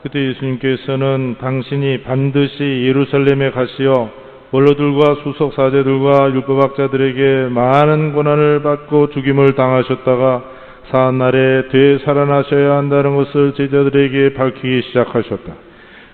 그때 예수님께서는 당신이 반드시 예루살렘에 가시어 원로들과 수석 사제들과 율법학자들에게 많은 고난을 받고 죽임을 당하셨다가 사한날에 되살아나셔야 한다는 것을 제자들에게 밝히기 시작하셨다.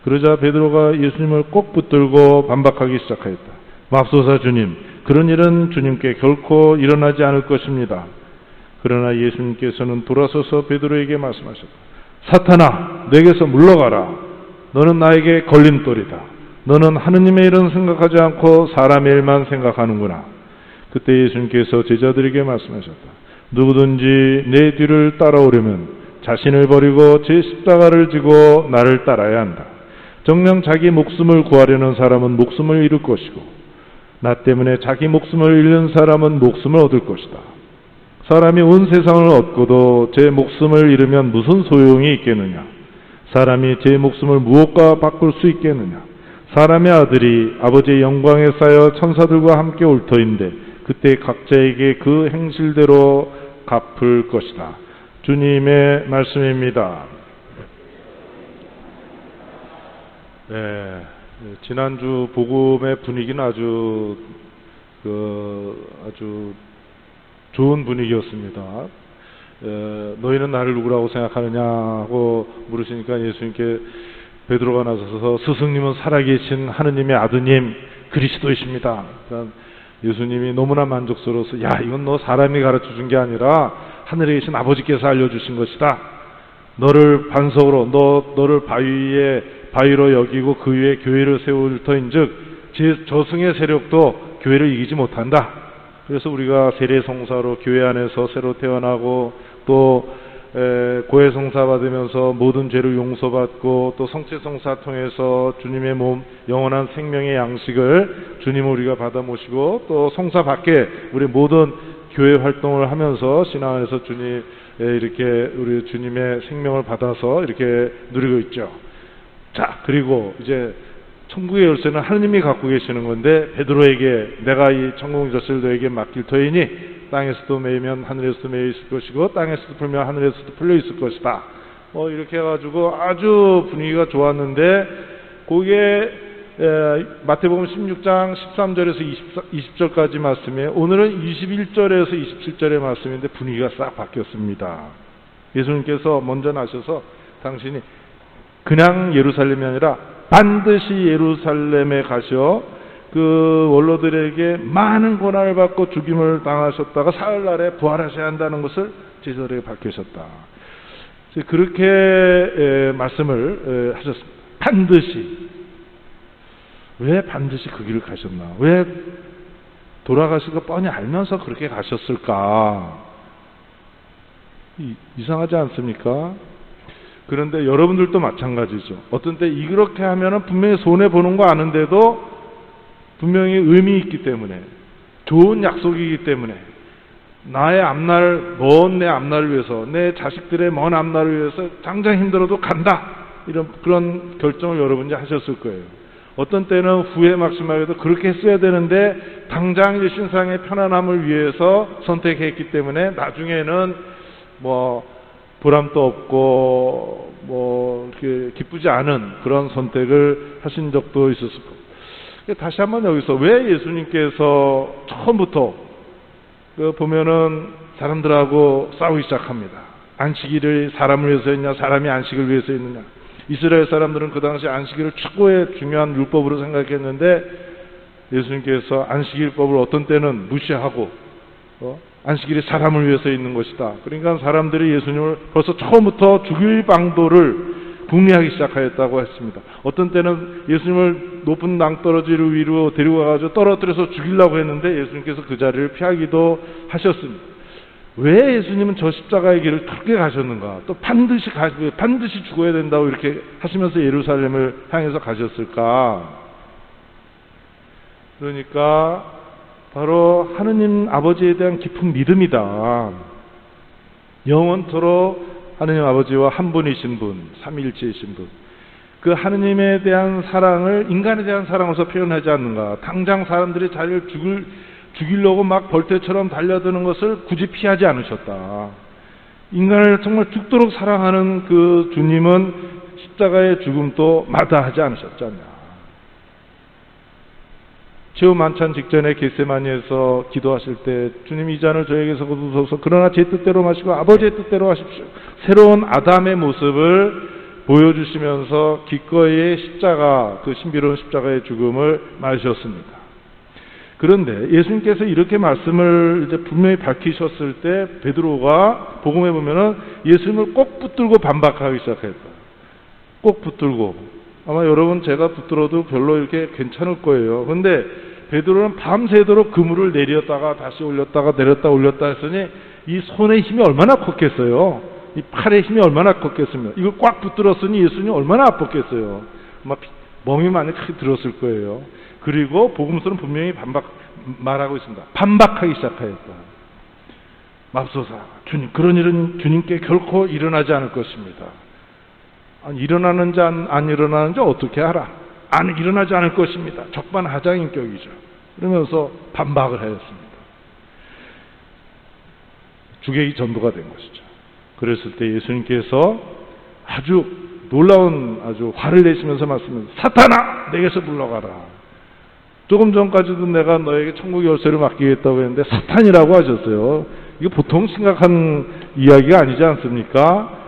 그러자 베드로가 예수님을 꼭 붙들고 반박하기 시작하였다. 맙소사 주님, 그런 일은 주님께 결코 일어나지 않을 것입니다. 그러나 예수님께서는 돌아서서 베드로에게 말씀하셨다. 사탄아, 내게서 물러가라. 너는 나에게 걸림돌이다. 너는 하느님의 일은 생각하지 않고 사람의 일만 생각하는구나. 그때 예수님께서 제자들에게 말씀하셨다. 누구든지 내 뒤를 따라오려면 자신을 버리고 제 십자가를 지고 나를 따라야 한다. 정녕 자기 목숨을 구하려는 사람은 목숨을 잃을 것이고 나 때문에 자기 목숨을 잃는 사람은 목숨을 얻을 것이다. 사람이 온 세상을 얻고도 제 목숨을 잃으면 무슨 소용이 있겠느냐? 사람이 제 목숨을 무엇과 바꿀 수 있겠느냐? 사람의 아들이 아버지의 영광에 쌓여 천사들과 함께 올 터인데 그때 각자에게 그 행실대로 갚을 것이다. 주님의 말씀입니다. 네, 지난주 복음의 분위기는 아주 좋은 분위기였습니다. 너희는 나를 누구라고 생각하느냐고 물으시니까 예수님께 베드로가 나서서 스승님은 살아계신 하느님의 아드님 그리스도이십니다. 그러니까 예수님이 너무나 만족스러워서 야, 이건 너 사람이 가르쳐준 게 아니라 하늘에 계신 아버지께서 알려주신 것이다. 너를 반석으로 너를 바위로 여기고 그 위에 교회를 세울 터인즉 저승의 세력도 교회를 이기지 못한다. 그래서 우리가 세례성사로 교회 안에서 새로 태어나고 또 고해성사 받으면서 모든 죄를 용서받고 또 성체성사 통해서 주님의 몸 영원한 생명의 양식을 주님을 우리가 받아 모시고 또 성사 밖에 우리 모든 교회 활동을 하면서 신앙 안에서 주님 이렇게 우리 주님의 생명을 받아서 이렇게 누리고 있죠. 자, 그리고 이제 천국의 열쇠는 하느님이 갖고 계시는 건데 베드로에게 내가 이 천국 열쇠를 너에게 맡길 터이니 땅에서도 매이면 하늘에서도 매여 있을 것이고 땅에서도 풀면 하늘에서도 풀려 있을 것이다. 이렇게 해가지고 아주 분위기가 좋았는데 그게 마태복음 16장 13절에서 20절까지 말씀이에요. 오늘은 21절에서 27절의 말씀인데 분위기가 싹 바뀌었습니다. 예수님께서 먼저 나셔서 당신이 그냥 예루살렘이 아니라 반드시 예루살렘에 가셔 그 원로들에게 많은 고난을 받고 죽임을 당하셨다가 사흘날에 부활하셔야 한다는 것을 제자들에게 밝히셨다. 그렇게 말씀을 하셨습니다. 반드시. 왜 반드시 그 길을 가셨나? 왜 돌아가실 거 뻔히 알면서 그렇게 가셨을까? 이상하지 않습니까? 그런데 여러분들도 마찬가지죠. 어떤 때 이렇게 하면은 분명히 손해보는 거 아는데도 분명히 의미 있기 때문에 좋은 약속이기 때문에 나의 앞날, 먼 내 앞날을 위해서 내 자식들의 먼 앞날을 위해서 당장 힘들어도 간다 이런 그런 결정을 여러분이 하셨을 거예요. 어떤 때는 후회 막심하게도 그렇게 했어야 되는데 당장 일신상의 편안함을 위해서 선택했기 때문에 나중에는 보람도 없고 기쁘지 않은 그런 선택을 하신 적도 있었을 거예요. 다시 한번 여기서 왜 예수님께서 처음부터 보면은 사람들하고 싸우기 시작합니다. 안식일을 사람을 위해서 했냐 사람이 안식을 위해서 했느냐. 이스라엘 사람들은 그 당시 안식일을 최고의 중요한 율법으로 생각했는데 예수님께서 안식일법을 어떤 때는 무시하고 안식일이 사람을 위해서 있는 것이다. 그러니까 사람들이 예수님을 벌써 처음부터 죽일 방도를 궁리하기 시작하였다고 했습니다. 어떤 때는 예수님을 높은 낭떠러지 위로 데리고 가가지고 떨어뜨려서 죽이려고 했는데 예수님께서 그 자리를 피하기도 하셨습니다. 왜 예수님은 저 십자가의 길을 그렇게 가셨는가? 또 반드시 죽어야 된다고 이렇게 하시면서 예루살렘을 향해서 가셨을까? 그러니까 바로 하느님 아버지에 대한 깊은 믿음이다. 영원토록 하느님 아버지와 한 분이신 분, 삼위일체이신 분, 그 하느님에 대한 사랑을 인간에 대한 사랑으로서 표현하지 않는가. 당장 사람들이 자기를 죽이려고 막 벌떼처럼 달려드는 것을 굳이 피하지 않으셨다. 인간을 정말 죽도록 사랑하는 그 주님은 십자가의 죽음도 마다하지 않으셨지 않냐. 최후 만찬 직전에 겟세마니에서 기도하실 때 주님 이 잔을 저에게서 거두소서 그러나 제 뜻대로 마시고 아버지의 뜻대로 하십시오. 새로운 아담의 모습을 보여주시면서 기꺼이 십자가, 그 신비로운 십자가의 죽음을 맞으셨습니다. 그런데 예수님께서 이렇게 말씀을 이제 분명히 밝히셨을 때 베드로가 복음에 보면은 예수님을 꼭 붙들고 반박하기 시작했다. 꼭 붙들고. 아마 여러분 제가 붙들어도 별로 이렇게 괜찮을 거예요. 근데 베드로는 밤새도록 그물을 내렸다가 다시 올렸다가 내렸다 올렸다 했으니 이 손의 힘이 얼마나 컸겠어요. 이 팔의 힘이 얼마나 컸겠습니까. 이걸 꽉 붙들었으니 예수님이 얼마나 아팠겠어요. 막 멍이 많이 크게 들었을 거예요. 그리고 복음서는 분명히 말하고 있습니다. 반박하기 시작하였다. 맙소사 주님, 그런 일은 주님께 결코 일어나지 않을 것입니다. 일어나는지 안 일어나는지 어떻게 알아? 안 일어나지 않을 것입니다. 적반하장인격이죠. 그러면서 반박을 하였습니다. 주객이 전도가 된 것이죠. 그랬을 때 예수님께서 아주 놀라운 아주 화를 내시면서 말씀하셨습니다. 사탄아, 내게서 물러가라. 조금 전까지도 내가 너에게 천국 열쇠를 맡기겠다고 했는데 사탄이라고 하셨어요. 이게 보통 심각한 이야기가 아니지 않습니까?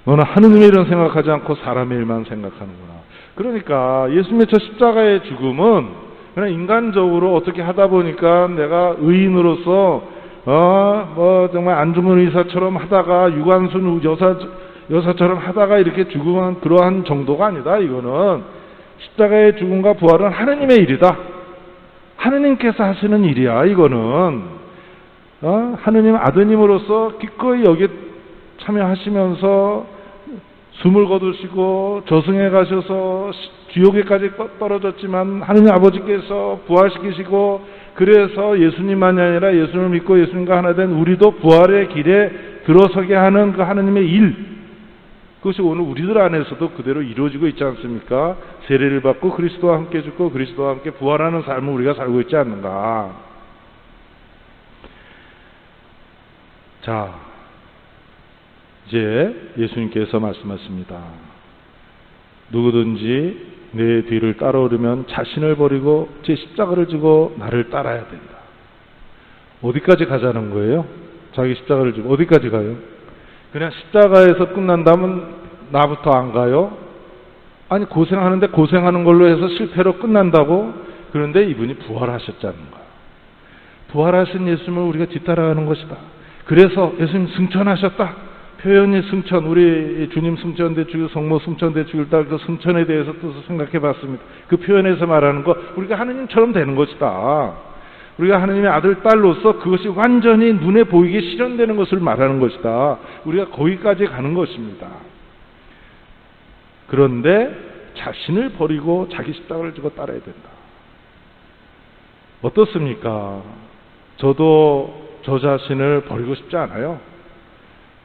너는 하느님의 일은 생각하지 않고 사람의 일만 생각하는구나. 그러니까 예수님의 저 십자가의 죽음은 그냥 인간적으로 어떻게 하다 보니까 내가 의인으로서 정말 안중근 의사처럼 하다가 유관순 여사처럼 하다가 이렇게 죽음한 그러한 정도가 아니다. 이거는 십자가의 죽음과 부활은 하느님의 일이다. 하느님께서 하시는 일이야. 이거는 하느님 아드님으로서 기꺼이 여기에 참여하시면서 숨을 거두시고 저승에 가셔서 지옥에까지 떨어졌지만 하느님 아버지께서 부활시키시고, 그래서 예수님만이 아니라 예수님을 믿고 예수님과 하나 된 우리도 부활의 길에 들어서게 하는 그 하느님의 일, 그것이 오늘 우리들 안에서도 그대로 이루어지고 있지 않습니까? 세례를 받고 그리스도와 함께 죽고 그리스도와 함께 부활하는 삶을 우리가 살고 있지 않는가. 자, 이제 예수님께서 말씀하십니다. 누구든지 내 뒤를 따라오려면 자신을 버리고 제 십자가를 지고 나를 따라야 된다. 어디까지 가자는 거예요? 자기 십자가를 지고 어디까지 가요? 그냥 십자가에서 끝난다면 나부터 안 가요? 아니, 고생하는데 고생하는 걸로 해서 실패로 끝난다고? 그런데 이분이 부활하셨다는 거예요. 부활하신 예수님을 우리가 뒤따라가는 것이다. 그래서 예수님 승천하셨다. 표현이 승천, 우리 주님 승천대축일, 성모 승천대축일 달 그 승천에 대해서 또 생각해 봤습니다. 그 표현에서 말하는 거, 우리가 하느님처럼 되는 것이다. 우리가 하느님의 아들, 딸로서 그것이 완전히 눈에 보이게 실현되는 것을 말하는 것이다. 우리가 거기까지 가는 것입니다. 그런데 자신을 버리고 자기 십자가를 지고 따라야 된다. 어떻습니까? 저도 저 자신을 버리고 싶지 않아요.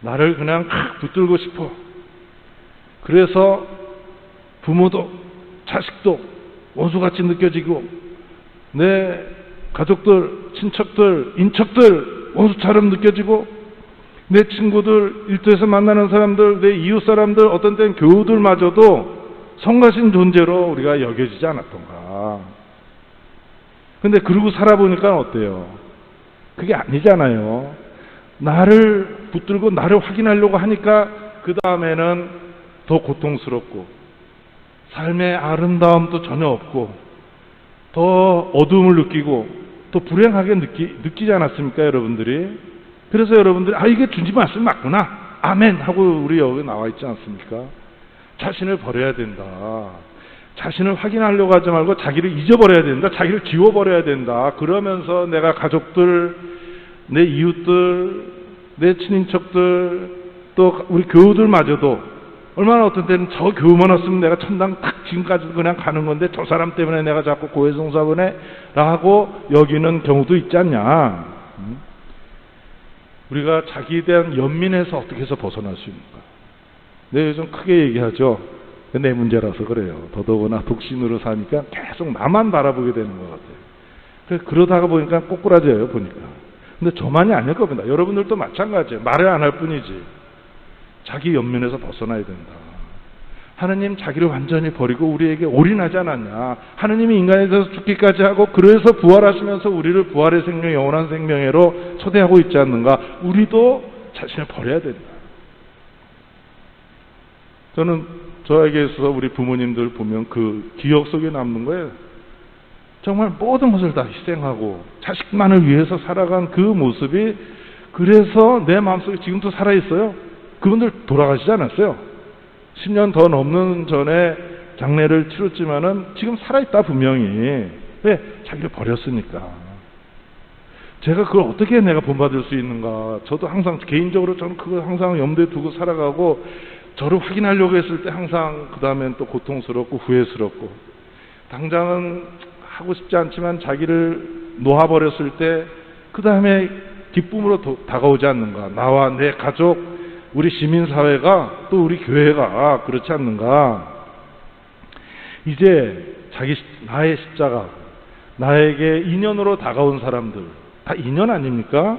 나를 그냥 붙들고 싶어. 그래서 부모도 자식도 원수같이 느껴지고, 내 가족들, 친척들, 인척들 원수처럼 느껴지고, 내 친구들, 일터에서 만나는 사람들, 내 이웃 사람들, 어떤 때는 교우들마저도 성가신 존재로 우리가 여겨지지 않았던가. 근데 그러고 살아보니까 어때요? 그게 아니잖아요. 나를 붙들고 나를 확인하려고 하니까 그 다음에는 더 고통스럽고 삶의 아름다움도 전혀 없고 더 어두움을 느끼고 더 불행하게 느끼지 않았습니까, 여러분들이? 그래서 여러분들이 이게 주님 말씀 맞구나, 아멘 하고 우리 여기 나와 있지 않습니까? 자신을 버려야 된다. 자신을 확인하려고 하지 말고 자기를 잊어버려야 된다. 자기를 지워버려야 된다. 그러면서 내가 가족들, 내 이웃들, 내 친인척들, 또 우리 교우들마저도 얼마나 어떤 때는 저 교우만 없으면 내가 천당 딱 지금까지도 그냥 가는 건데 저 사람 때문에 내가 자꾸 고해성사분해 라고 여기는 경우도 있지 않냐. 우리가 자기에 대한 연민에서 어떻게 해서 벗어날 수 있는가. 네, 요즘 크게 얘기하죠. 내 문제라서 그래요. 더더구나 독신으로 사니까 계속 나만 바라보게 되는 것 같아요. 그러다가 보니까 꼬꾸라져요, 보니까. 근데 저만이 아닐 겁니다. 여러분들도 마찬가지예요. 말을 안 할 뿐이지. 자기 연민에서 벗어나야 된다. 하느님 자기를 완전히 버리고 우리에게 올인하지 않았냐. 하느님이 인간에 대해서 죽기까지 하고 그래서 부활하시면서 우리를 부활의 생명, 영원한 생명으로 초대하고 있지 않는가. 우리도 자신을 버려야 된다. 저는 저에게 있어서 우리 부모님들 보면 그 기억 속에 남는 거예요. 정말 모든 것을 다 희생하고 자식만을 위해서 살아간 그 모습이 그래서 내 마음속에 지금도 살아있어요. 그분들 돌아가시지 않았어요. 10년 더 넘는 전에 장례를 치렀지만은 지금 살아있다 분명히. 왜? 자기를 버렸으니까. 제가 그걸 어떻게 내가 본받을 수 있는가. 저도 항상 개인적으로 저는 그걸 항상 염두에 두고 살아가고 저를 확인하려고 했을 때 항상 그 다음엔 또 고통스럽고 후회스럽고 당장은 하고 싶지 않지만 자기를 놓아버렸을 때 그 다음에 기쁨으로 다가오지 않는가. 나와 내 가족, 우리 시민사회가 또 우리 교회가 그렇지 않는가. 이제 나의 십자가, 나에게 인연으로 다가온 사람들 다 인연 아닙니까?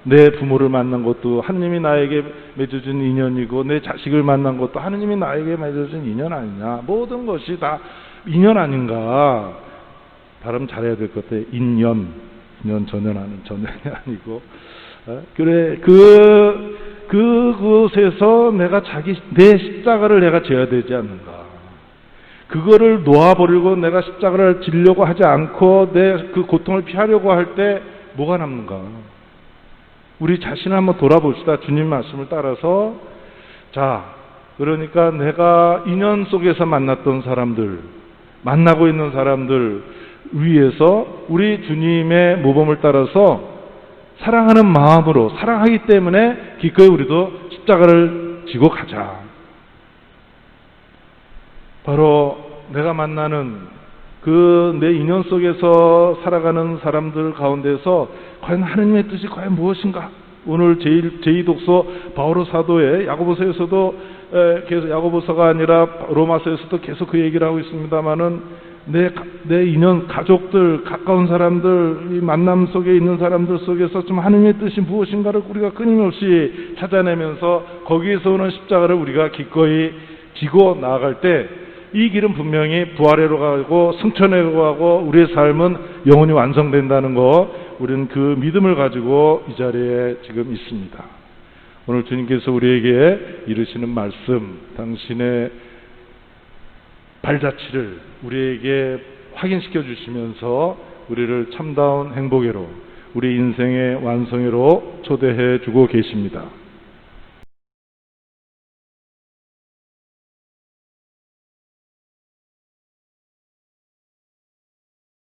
내 부모를 만난 것도 하느님이 나에게 맺어준 인연이고 내 자식을 만난 것도 하느님이 나에게 맺어준 인연 아니냐. 모든 것이 다 인연 아닌가. 발음 잘해야 될 것 같아요. 인연 전연하는 전연이 아니고. 그래 그곳에서 내가 내 십자가를 내가 져야 되지 않는가. 그거를 놓아버리고 내가 십자가를 지려고 하지 않고 내 그 고통을 피하려고 할 때 뭐가 남는가. 우리 자신을 한번 돌아봅시다. 주님 말씀을 따라서. 자, 그러니까 내가 인연 속에서 만났던 사람들, 만나고 있는 사람들 위해서 우리 주님의 모범을 따라서 사랑하는 마음으로 사랑하기 때문에 기꺼이 우리도 십자가를 지고 가자. 바로 내가 만나는 그 내 인연 속에서 살아가는 사람들 가운데서 과연 하느님의 뜻이 과연 무엇인가? 오늘 제2독서 바오로 사도의 야고보서에서도 계속 야고보서가 아니라 로마서에서도 계속 그 얘기를 하고 있습니다만은 내 인연, 가족들, 가까운 사람들, 이 만남 속에 있는 사람들 속에서 좀 하느님의 뜻이 무엇인가를 우리가 끊임없이 찾아내면서 거기에서 오는 십자가를 우리가 기꺼이 지고 나아갈 때 이 길은 분명히 부활회로 가고 승천회로 가고 우리의 삶은 영원히 완성된다는 거, 우리는 그 믿음을 가지고 이 자리에 지금 있습니다. 오늘 주님께서 우리에게 이르시는 말씀, 당신의 발자취를 우리에게 확인시켜 주시면서 우리를 참다운 행복회로, 우리 인생의 완성회로 초대해 주고 계십니다.